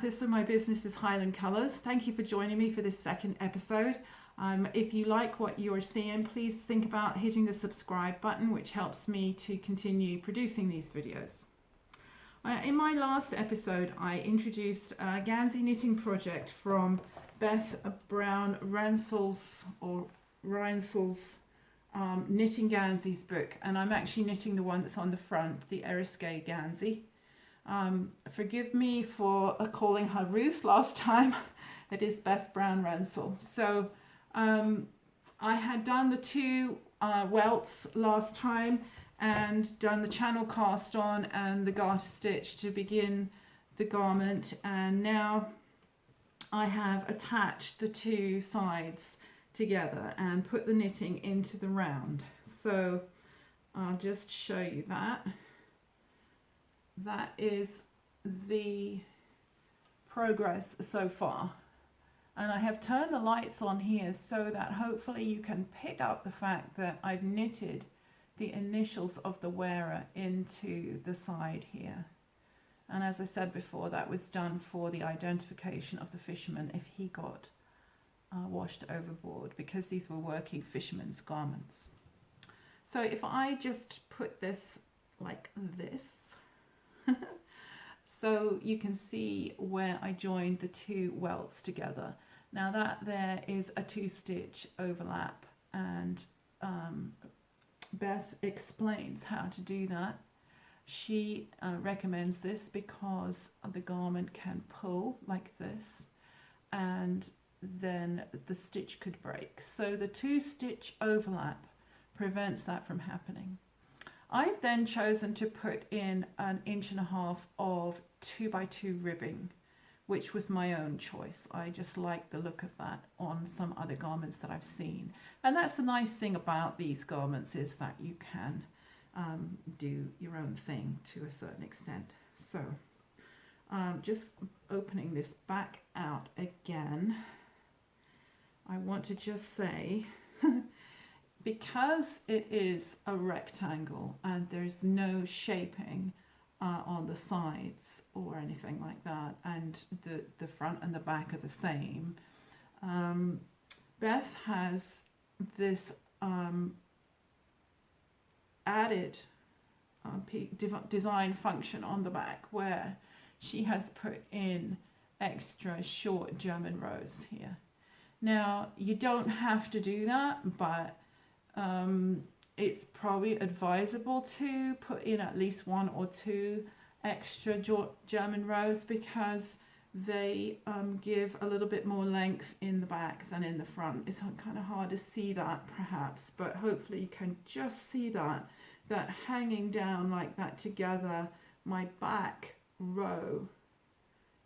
Mathis and my business is Highland Colours. Thank you for joining me for this second episode. If you like what you're seeing, please think about hitting the subscribe button, which helps me to continue producing these videos. In my last episode, I introduced a Gansey knitting project from Beth Brown-Reinsel's Knitting Ganseys book, and I'm actually knitting the one that's on the front, the Eriskay Gansey. Forgive me for calling her Ruth last time. It is Beth Brown-Reinsel. So I had done the two welts last time and done the channel cast on and the garter stitch to begin the garment, and now I have attached the two sides together and put the knitting into the round. So I'll just show you that. That is the progress so far, and I have turned the lights on here so that hopefully you can pick up the fact that I've knitted the initials of the wearer into the side here. And as I said before, that was done for the identification of the fisherman if he got washed overboard, because these were working fishermen's garments. So if I just put this like this, so you can see where I joined the two welts together. Now that there is a 2-stitch overlap, and Beth explains how to do that. She recommends this because the garment can pull like this, and then the stitch could break. So the 2-stitch overlap prevents that from happening. I've then chosen to put in 1.5 inches of 2x2 ribbing, which was my own choice. I just like the look of that on some other garments that I've seen. And that's the nice thing about these garments, is that you can do your own thing to a certain extent. So just opening this back out again, I want to just say, because it is a rectangle and there's no shaping on the sides or anything like that, and the front and the back are the same, Beth has this added design function on the back where she has put in extra short German rows here. Now you don't have to do that, but it's probably advisable to put in at least 1 or 2 extra German rows, because they give a little bit more length in the back than in the front. It's kind of hard to see that perhaps, but hopefully you can just see that hanging down like that together, my back row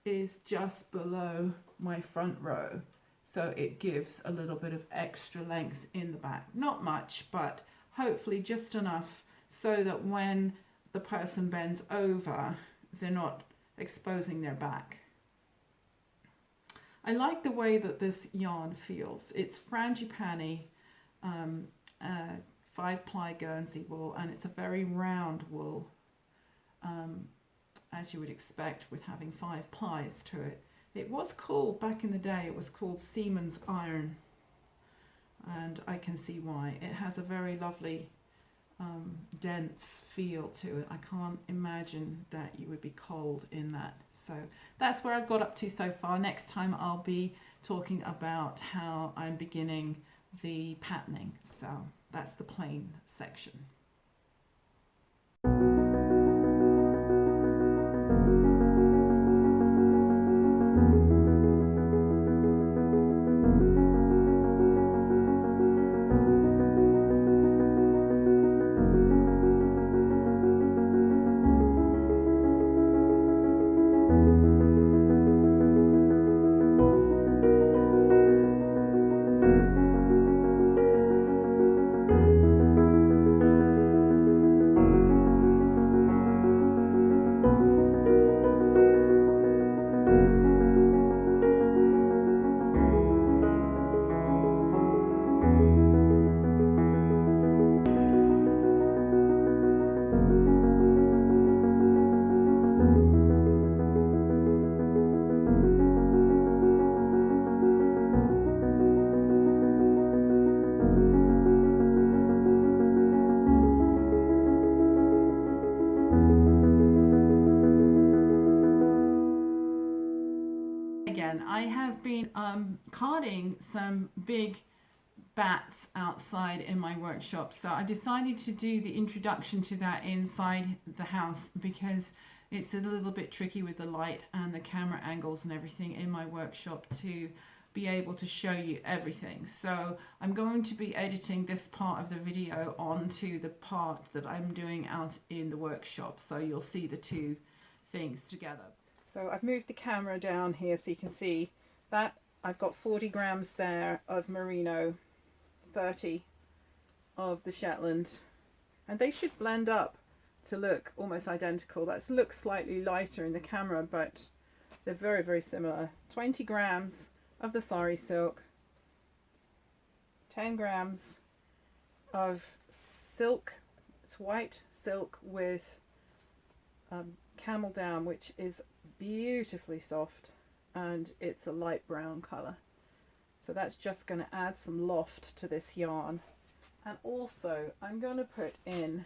is just below my front row. So it gives a little bit of extra length in the back. Not much, but hopefully just enough so that when the person bends over, they're not exposing their back. I like the way that this yarn feels. It's frangipani 5-ply Guernsey wool, and it's a very round wool, as you would expect with having 5 plies to it. It was called, back in the day, it was called Seaman's Iron, and I can see why. It has a very lovely dense feel to it. I can't imagine that you would be cold in that. So that's where I've got up to so far. Next time I'll be talking about how I'm beginning the patterning. So that's the plain section. again. I have been carding some big bats outside in my workshop, so I decided to do the introduction to that inside the house because it's a little bit tricky with the light and the camera angles and everything in my workshop to be able to show you everything. So I'm going to be editing this part of the video onto the part that I'm doing out in the workshop, so you'll see the two things together. So I've moved the camera down here so you can see that I've got 40 grams there of merino, 30 of the Shetland, and they should blend up to look almost identical. That looks slightly lighter in the camera, but they're very, very similar. 20 grams of the sari silk, 10 grams of silk. It's white silk with camel down, which is beautifully soft, and it's a light brown color. So that's just going to add some loft to this yarn. And also I'm going to put in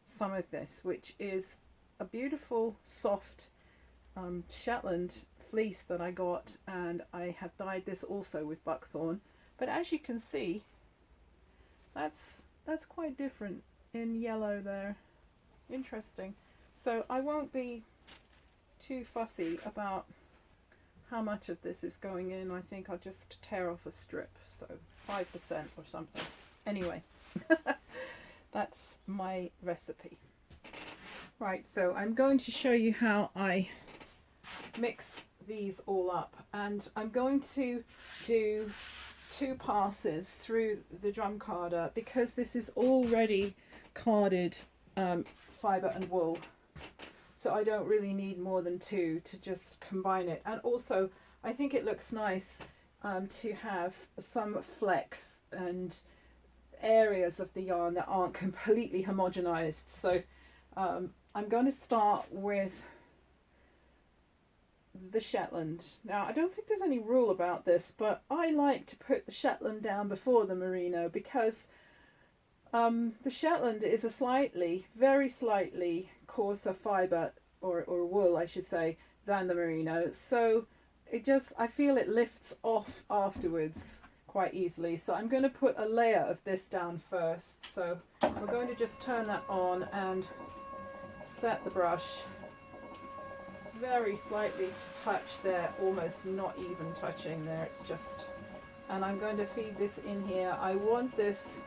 some of this, which is a beautiful soft Shetland fleece that I got, and I have dyed this also with buckthorn. But as you can see, that's quite different in yellow there. Interesting. So I won't be too fussy about how much of this is going in. I think I'll just tear off a strip, so 5% or something. Anyway, that's my recipe. Right, so I'm going to show you how I mix these all up, and I'm going to do 2 passes through the drum carder because this is already carded fibre and wool. So I don't really need more than 2 to just combine it. And also, I think it looks nice to have some flecks and areas of the yarn that aren't completely homogenized. So I'm going to start with the Shetland. Now, I don't think there's any rule about this, but I like to put the Shetland down before the merino because the Shetland is a slightly, very slightly coarser fibre, or wool I should say, than the merino. So I feel it lifts off afterwards quite easily. So I'm going to put a layer of this down first. So we're going to just turn that on and set the brush very slightly to touch there, almost not even touching there. It's just, and I'm going to feed this in here. I want this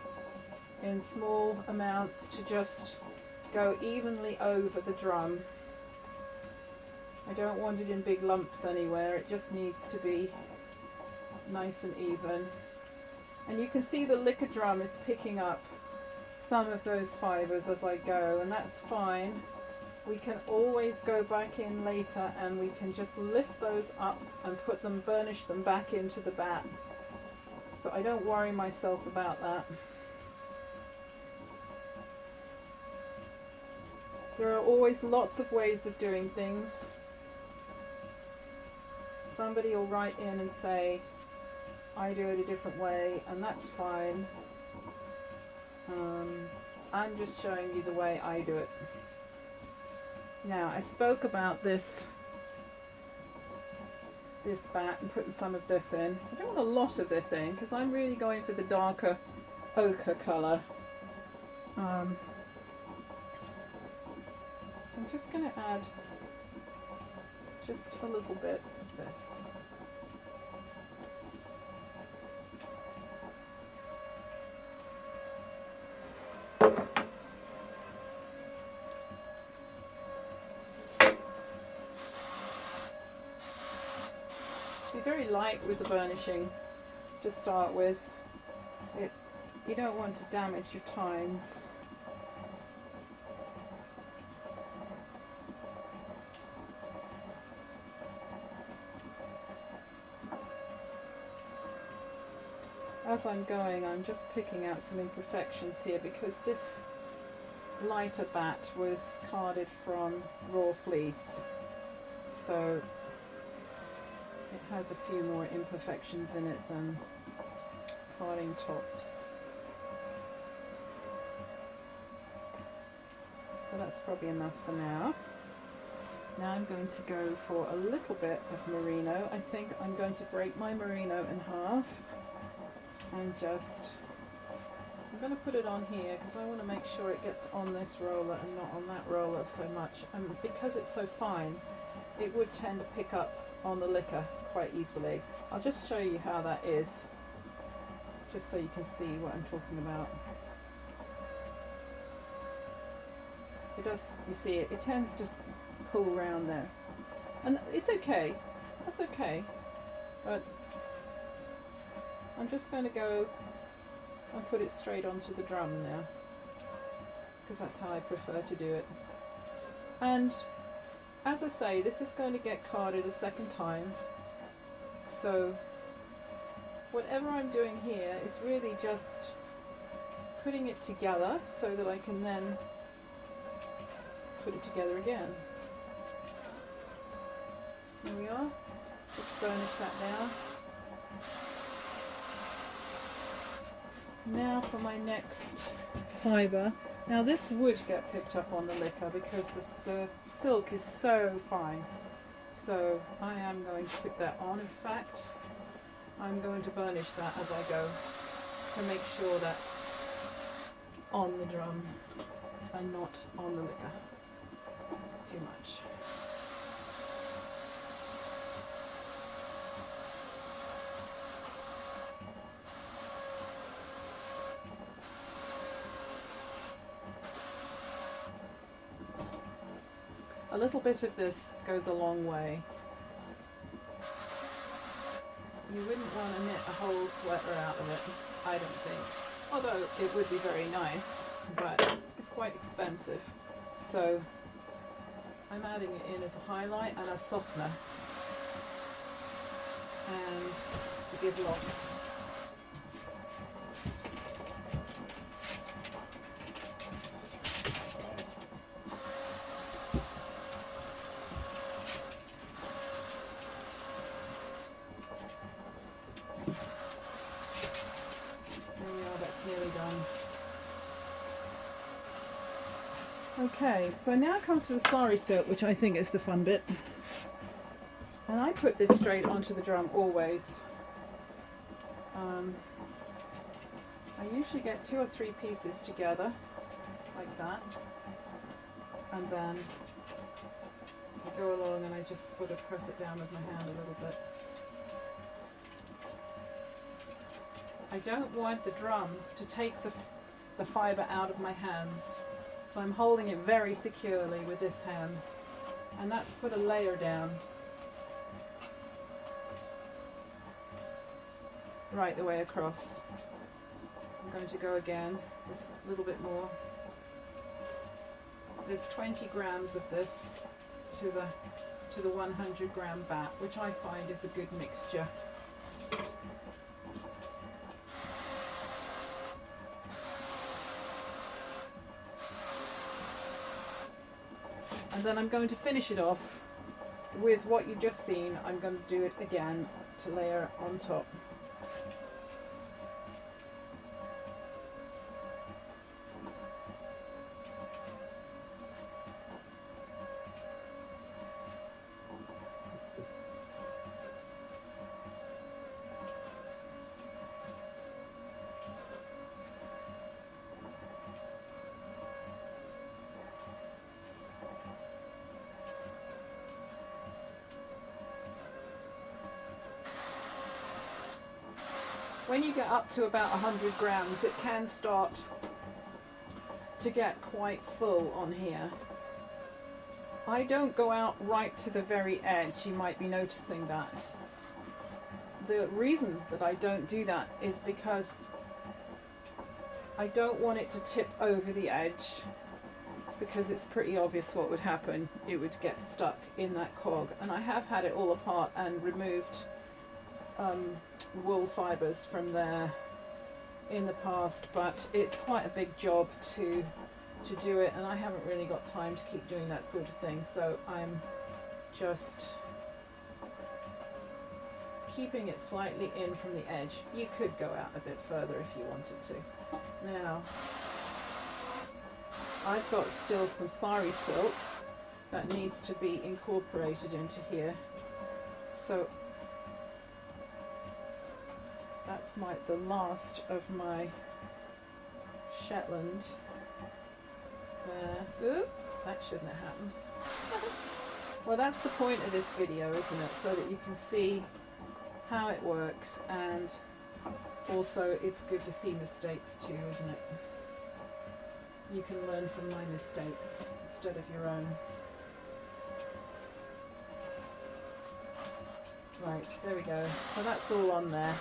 in small amounts to just go evenly over the drum. I don't want it in big lumps anywhere. It just needs to be nice and even. And you can see the liquor drum is picking up some of those fibres as I go, and that's fine. We can always go back in later and we can just lift those up and put them, burnish them back into the bat. So I don't worry myself about that. There are always lots of ways of doing things. Somebody will write in and say, I do it a different way, and that's fine. I'm just showing you the way I do it. Now, I spoke about this bat and putting some of this in. I don't want a lot of this in because I'm really going for the darker ochre colour. So I'm just going to add just a little bit of this. Be very light with the burnishing to start with. You don't want to damage your tines. As I'm going, I'm just picking out some imperfections here because this lighter bat was carded from raw fleece, so it has a few more imperfections in it than carding tops. So that's probably enough for now. Now I'm going to go for a little bit of merino. I think I'm going to break my merino in half and I'm going to put it on here because I want to make sure it gets on this roller and not on that roller so much. And because it's so fine, it would tend to pick up on the liquor quite easily. I'll just show you how that is, just so you can see what I'm talking about. It does, you see it tends to pull around there. And it's okay, that's okay. But I'm just going to go and put it straight onto the drum now, because that's how I prefer to do it. And as I say, this is going to get carded a second time, so whatever I'm doing here is really just putting it together so that I can then put it together again. Here we are. Just burnish that down. Now for my next fibre. Now this would get picked up on the liquor because the silk is so fine. So I am going to put that on. In fact, I'm going to burnish that as I go to make sure that's on the drum and not on the liquor too much. A little bit of this goes a long way. You wouldn't want to knit a whole sweater out of it, I don't think. Although it would be very nice, but it's quite expensive. So I'm adding it in as a highlight and a softener, and to give loft. Okay, so now it comes to the sari silk, which I think is the fun bit. And I put this straight onto the drum always. I usually get 2 or 3 pieces together, like that. And then I go along and I just sort of press it down with my hand a little bit. I don't want the drum to take the fibre out of my hands. So I'm holding it very securely with this hand, and that's put a layer down right the way across. I'm going to go again, just a little bit more. There's 20 grams of this to the 100 gram bat, which I find is a good mixture. And then I'm going to finish it off with what you've just seen. I'm going to do it again to layer on top. When you get up to about 100 grams, it can start to get quite full on here. I don't go out right to the very edge, you might be noticing that. The reason that I don't do that is because I don't want it to tip over the edge, because it's pretty obvious what would happen. It would get stuck in that cog, and I have had it all apart and removed wool fibres from there in the past, but it's quite a big job to do it, and I haven't really got time to keep doing that sort of thing, so I'm just keeping it slightly in from the edge. You could go out a bit further if you wanted to. Now I've got still some sari silk, that needs to be incorporated into here. So that's the last of my Shetland there. Oop, that shouldn't have happened. Well, that's the point of this video, isn't it? So that you can see how it works, and also it's good to see mistakes too, isn't it? You can learn from my mistakes instead of your own. Right, there we go. So that's all on there.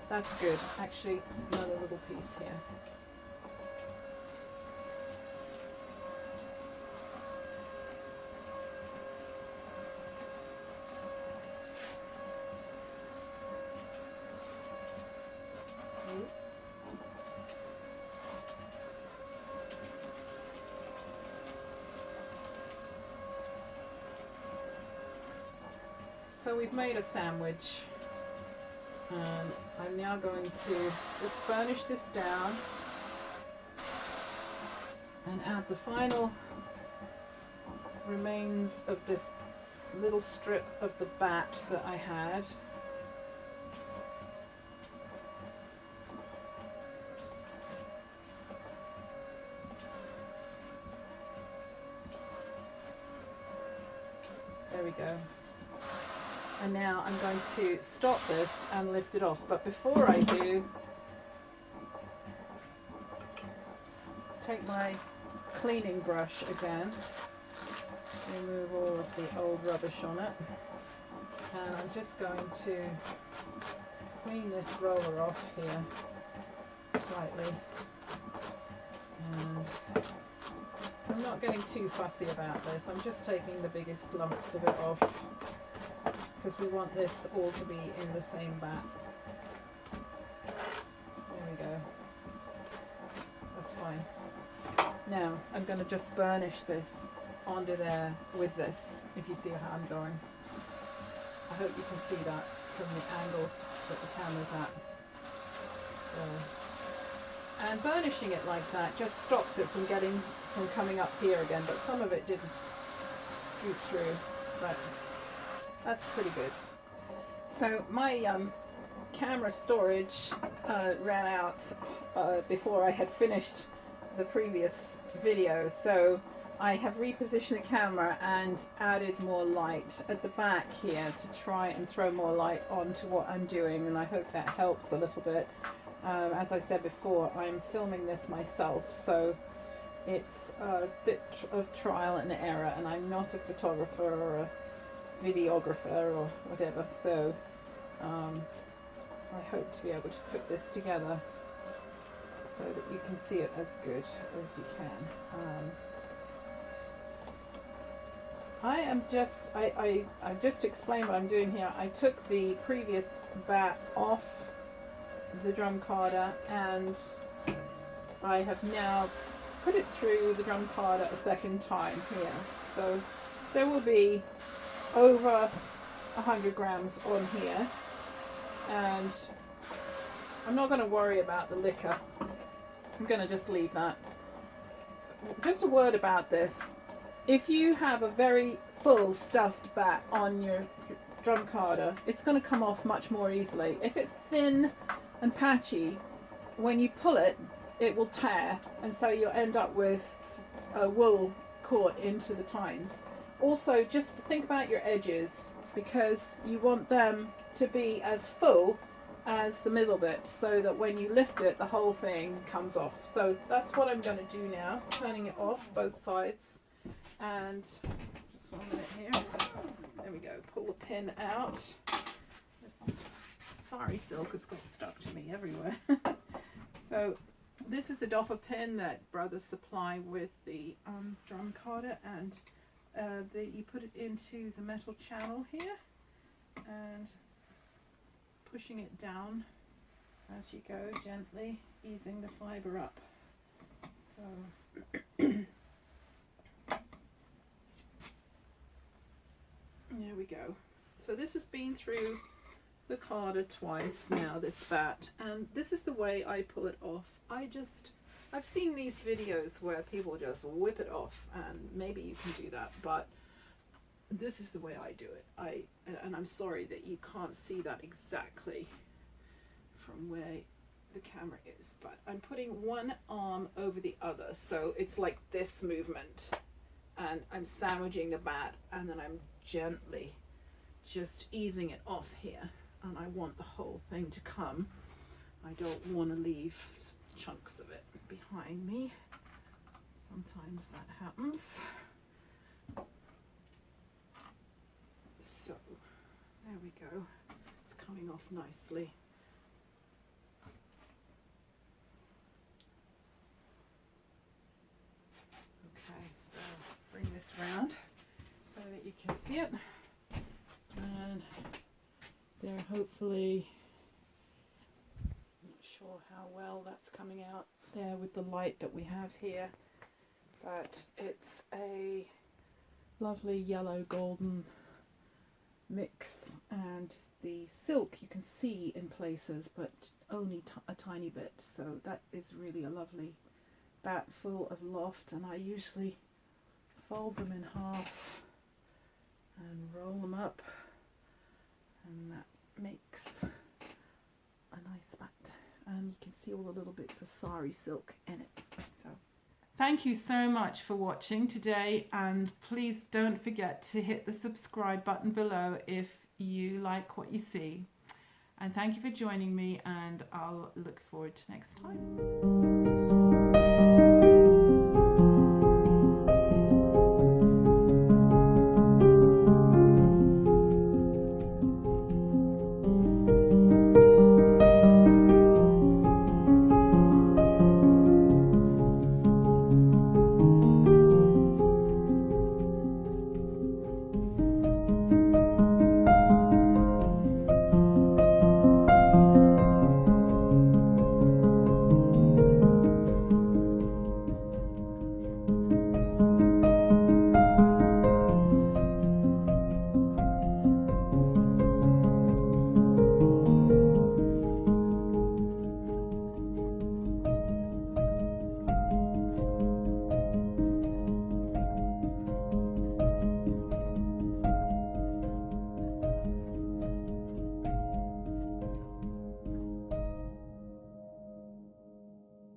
That's good. Actually, another little piece here. So we've made a sandwich, and I'm now going to just burnish this down and add the final remains of this little strip of the batt that I had. There we go. And now I'm going to stop this and lift it off. But before I do, take my cleaning brush again, remove all of the old rubbish on it, and I'm just going to clean this roller off here slightly. And I'm not getting too fussy about this, I'm just taking the biggest lumps of it off, because we want this all to be in the same batt. There we go. That's fine. Now I'm going to just burnish this onto there with this, if you see how I'm going. I hope you can see that from the angle that the camera's at. So, and burnishing it like that just stops it from coming up here again, but some of it didn't scoot through, but that's pretty good. So my camera storage ran out before I had finished the previous video, so I have repositioned the camera and added more light at the back here to try and throw more light onto what I'm doing, and I hope that helps a little bit. As I said before, I'm filming this myself, so it's a bit of trial and error, and I'm not a photographer or a videographer or whatever, so I hope to be able to put this together so that you can see it as good as you can. I just explained what I'm doing here. I took the previous batt off the drum carder, and I have now put it through the drum carder a second time here. So there will be over 100 grams on here, and I'm not going to worry about the liquor. I'm going to just leave that. Just a word about this. If you have a very full stuffed batt on your drum carder, it's going to come off much more easily. If it's thin and patchy, when you pull it, it will tear, and so you'll end up with wool caught into the tines. Also, just think about your edges, because you want them to be as full as the middle bit, so that when you lift it, the whole thing comes off. So that's what I'm going to do now, turning it off both sides. And just 1 minute here. There we go. Pull the pin out. This sorry silk has got stuck to me everywhere. So this is the doffer pin that brothers supply with the drum carder, and you put it into the metal channel here and pushing it down as you go, gently easing the fibre up. So there we go. So this has been through the carder twice now, this batt, and this is the way I pull it off. I've seen these videos where people just whip it off, and maybe you can do that, but this is the way I do it. And I'm sorry that you can't see that exactly from where the camera is, but I'm putting one arm over the other, so it's like this movement, and I'm sandwiching the bat, and then I'm gently just easing it off here, and I want the whole thing to come. I don't want to leave chunks of it behind me. Sometimes that happens. So there we go, it's coming off nicely. Okay, so bring this round so that you can see it, and there, hopefully, not sure how well that's coming out there with the light that we have here, but it's a lovely yellow golden mix, and the silk you can see in places but only a tiny bit, so that is really a lovely bat full of loft. And I usually fold them in half and roll them up, and that makes a nice bat, and you can see all the little bits of sari silk in it. So thank you so much for watching today, and please don't forget to hit the subscribe button below if you like what you see. And thank you for joining me, and I'll look forward to next time.